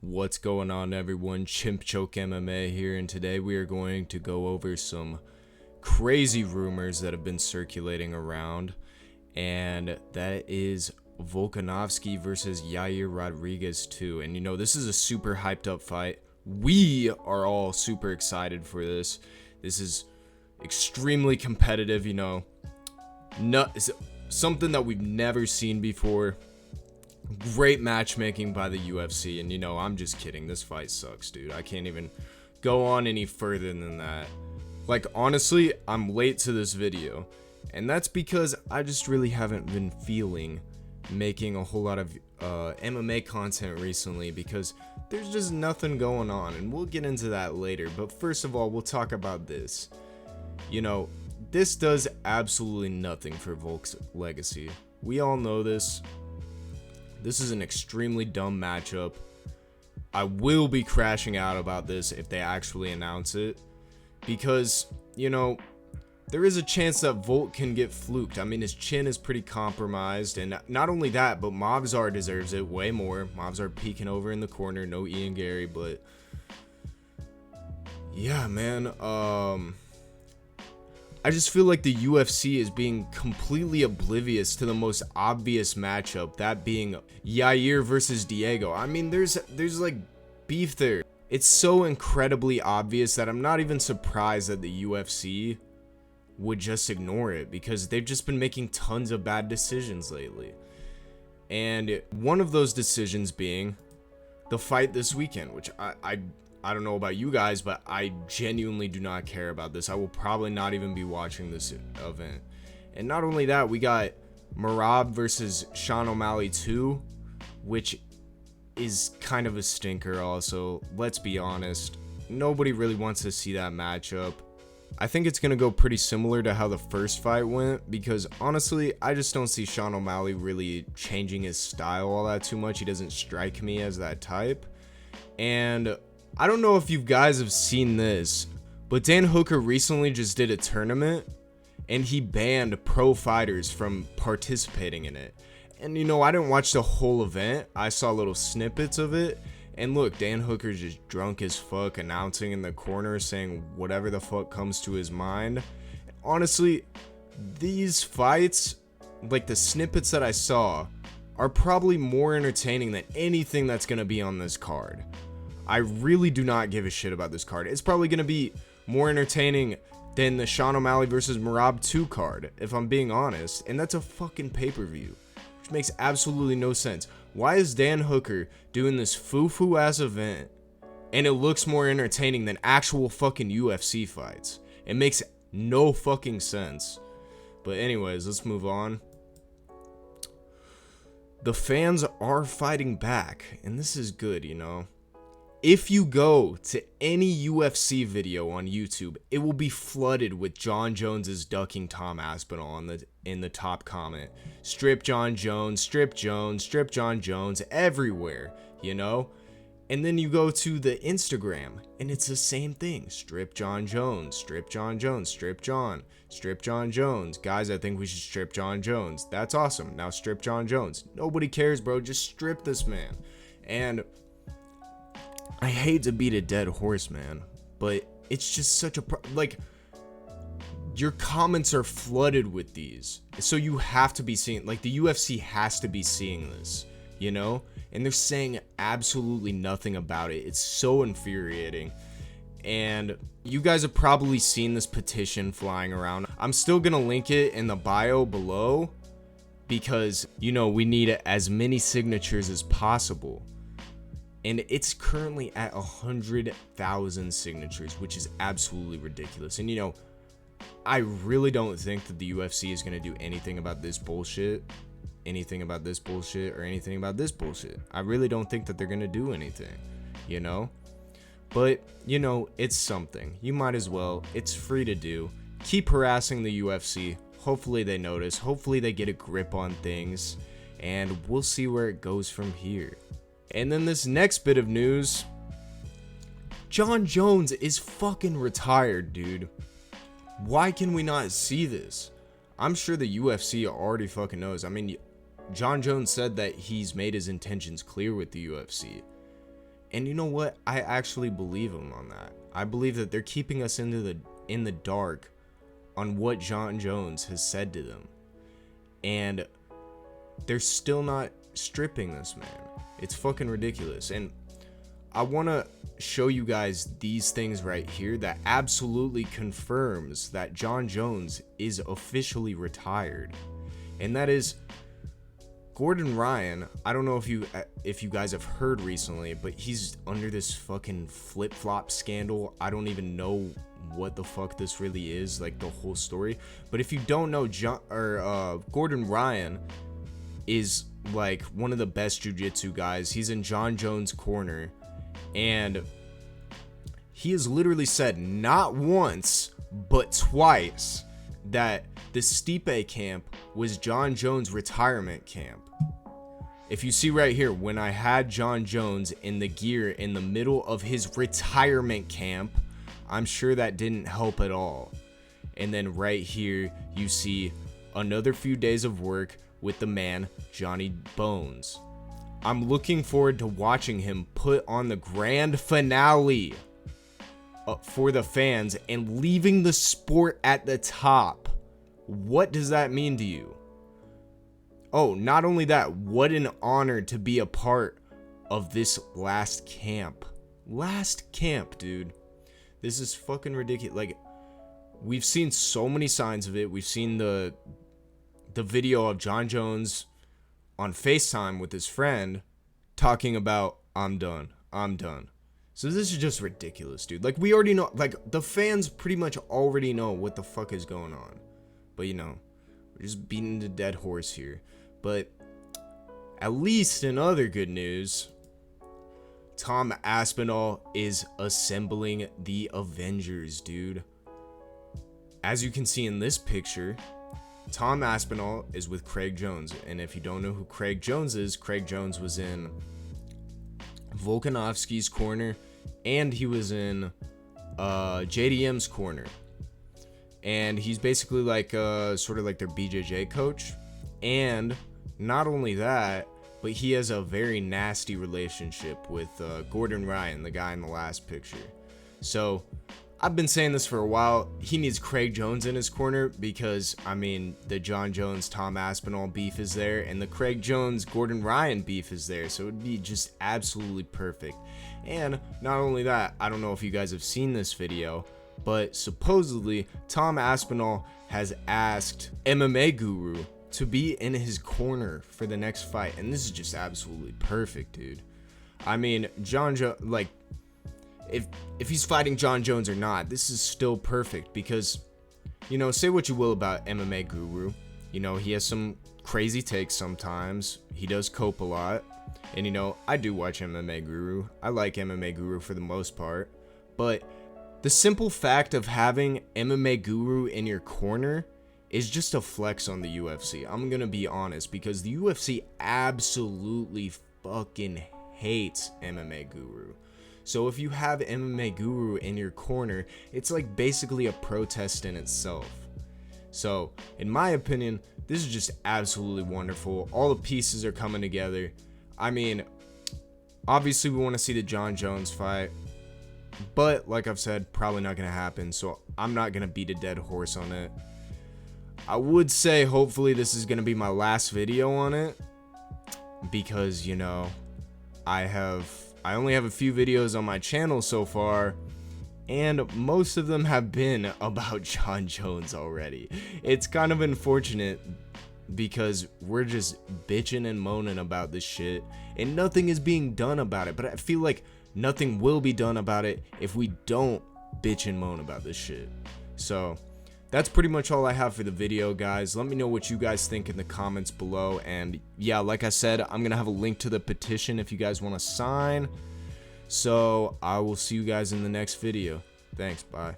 What's going on, everyone? ChimpChoke MMA here, and today we are going to go over some crazy rumors that have been circulating around, and that is Volkanovski versus Yair Rodriguez 2. And this is a super hyped up fight. We are all super excited for this. This is extremely competitive, it's something that we've never seen before. Great matchmaking by the UFC, and I'm just kidding. This fight sucks, dude. I can't even go on any further than that. Like, honestly, I'm late to this video, and that's because I just really haven't been feeling making a whole lot of MMA content recently because there's just nothing going on, and we'll get into that later. But first of all, we'll talk about this. This does absolutely nothing for Volk's legacy. We all know this. This is an extremely dumb matchup. I will be crashing out about this if they actually announce it. Because, there is a chance that Volk can get fluked. I mean, his chin is pretty compromised. And not only that, but Mavzar deserves it way more. Mavzar peeking over in the corner. No Ian Gary, but... yeah, man. I just feel like the UFC is being completely oblivious to the most obvious matchup, that being Yair versus Diego. I mean, there's like beef there. It's so incredibly obvious that I'm not even surprised that the UFC would just ignore it, because they've just been making tons of bad decisions lately. And one of those decisions being the fight this weekend, which I don't know about you guys, but I genuinely do not care about this. I will probably not even be watching this event. And not only that, we got Merab versus Sean O'Malley 2, which is kind of a stinker also. Let's be honest. Nobody really wants to see that matchup. I think it's going to go pretty similar to how the first fight went, because honestly, I just don't see Sean O'Malley really changing his style all that too much. He doesn't strike me as that type. And I don't know if you guys have seen this, but Dan Hooker recently just did a tournament and he banned pro fighters from participating in it. And I didn't watch the whole event. I saw little snippets of it. And look, Dan Hooker's just drunk as fuck, announcing in the corner, saying whatever the fuck comes to his mind. Honestly, these fights, like the snippets that I saw, are probably more entertaining than anything that's going to be on this card. I really do not give a shit about this card. It's probably going to be more entertaining than the Sean O'Malley versus Merab 2 card, if I'm being honest. And that's a fucking pay-per-view, which makes absolutely no sense. Why is Dan Hooker doing this foo-foo ass event and it looks more entertaining than actual fucking UFC fights? It makes no fucking sense. But anyways, let's move on. The fans are fighting back, and this is good, If you go to any UFC video on YouTube, it will be flooded with Jon Jones ducking Tom Aspinall in the top comment. Strip Jon Jones, strip Jones, strip Jon Jones, everywhere, And then you go to the Instagram, and it's the same thing. Strip Jon Jones, strip Jon Jones, strip Jon Jones. Guys, I think we should strip Jon Jones. That's awesome. Now strip Jon Jones. Nobody cares, bro. Just strip this man. And I hate to beat a dead horse, man, but it's just such a your comments are flooded with these, so you have to be seeing, like, the UFC has to be seeing this, and they're saying absolutely nothing about it. It's so infuriating. And you guys have probably seen this petition flying around. I'm still gonna link it in the bio below, because we need as many signatures as possible. And it's currently at 100,000 signatures, which is absolutely ridiculous. And I really don't think that the UFC is going to do anything about this bullshit. I really don't think that they're going to do anything, But, it's something. You might as well. It's free to do. Keep harassing the UFC. Hopefully they notice. Hopefully they get a grip on things. And we'll see where it goes from here. And then this next bit of news, Jon Jones is fucking retired, dude. Why can we not see this? I'm sure the UFC already fucking knows. I mean, Jon Jones said that he's made his intentions clear with the UFC. And you know what? I actually believe him on that. I believe that they're keeping us in the dark on what Jon Jones has said to them. And they're still not stripping this man. It's fucking ridiculous. And I want to show you guys these things right here that absolutely confirms that Jon Jones is officially retired. And that is Gordon Ryan. I don't know if you guys have heard recently, but he's under this fucking flip-flop scandal. I don't even know what the fuck this really is, like the whole story. But if you don't know, Gordon Ryan is like one of the best jiu-jitsu guys. He's in Jon Jones' corner, and he has literally said not once but twice that the Stipe camp was Jon Jones' retirement camp. If you see right here, when I had Jon Jones in the gear in the middle of his retirement camp, I'm sure that didn't help at all. And then right here, you see another few days of work with the man, Johnny Bones. I'm looking forward to watching him put on the grand finale for the fans and leaving the sport at the top. What does that mean to you? Oh, not only that, what an honor to be a part of this last camp. Last camp, dude. This is fucking ridiculous. Like, we've seen so many signs of it. We've seen the video of Jon Jones on FaceTime with his friend talking about, I'm done. So this is just ridiculous, dude. Like, we already know, like, the fans pretty much already know what the fuck is going on. But, you know, we're just beating the dead horse here. But at least in other good news, Tom Aspinall is assembling the Avengers, dude. As you can see in this picture, Tom Aspinall is with Craig Jones. And if you don't know who Craig Jones is, Craig Jones was in Volkanovski's corner, and he was in JDM's corner. And he's basically like sort of like their BJJ coach. And not only that, but he has a very nasty relationship with Gordon Ryan, the guy in the last picture. So I've been saying this for a while. He needs Craig Jones in his corner because, I mean, the Jon Jones, Tom Aspinall beef is there, and the Craig Jones, Gordon Ryan beef is there. So it would be just absolutely perfect. And not only that, I don't know if you guys have seen this video, but supposedly Tom Aspinall has asked MMA Guru to be in his corner for the next fight, and this is just absolutely perfect, dude. I mean, like, if he's fighting Jon Jones or not, this is still perfect because, you know, say what you will about MMA Guru, you know, he has some crazy takes sometimes. He does cope a lot, and you know, I do watch MMA Guru. I like MMA Guru for the most part, but the simple fact of having MMA Guru in your corner is just a flex on the UFC. I'm gonna be honest, because the UFC absolutely fucking hates MMA Guru. So if you have MMA Guru in your corner, it's like basically a protest in itself. So in my opinion, this is just absolutely wonderful. All the pieces are coming together. I mean, obviously we want to see the Jon Jones fight, but like I've said, probably not gonna happen. So I'm not gonna beat a dead horse on it. I would say hopefully this is going to be my last video on it because, you know, I only have a few videos on my channel so far, and most of them have been about Jon Jones already. It's kind of unfortunate because we're just bitching and moaning about this shit and nothing is being done about it, but I feel like nothing will be done about it if we don't bitch and moan about this shit. So that's pretty much all I have for the video, guys. Let me know what you guys think in the comments below. And yeah, like I said, I'm going to have a link to the petition if you guys want to sign. So I will see you guys in the next video. Thanks, bye.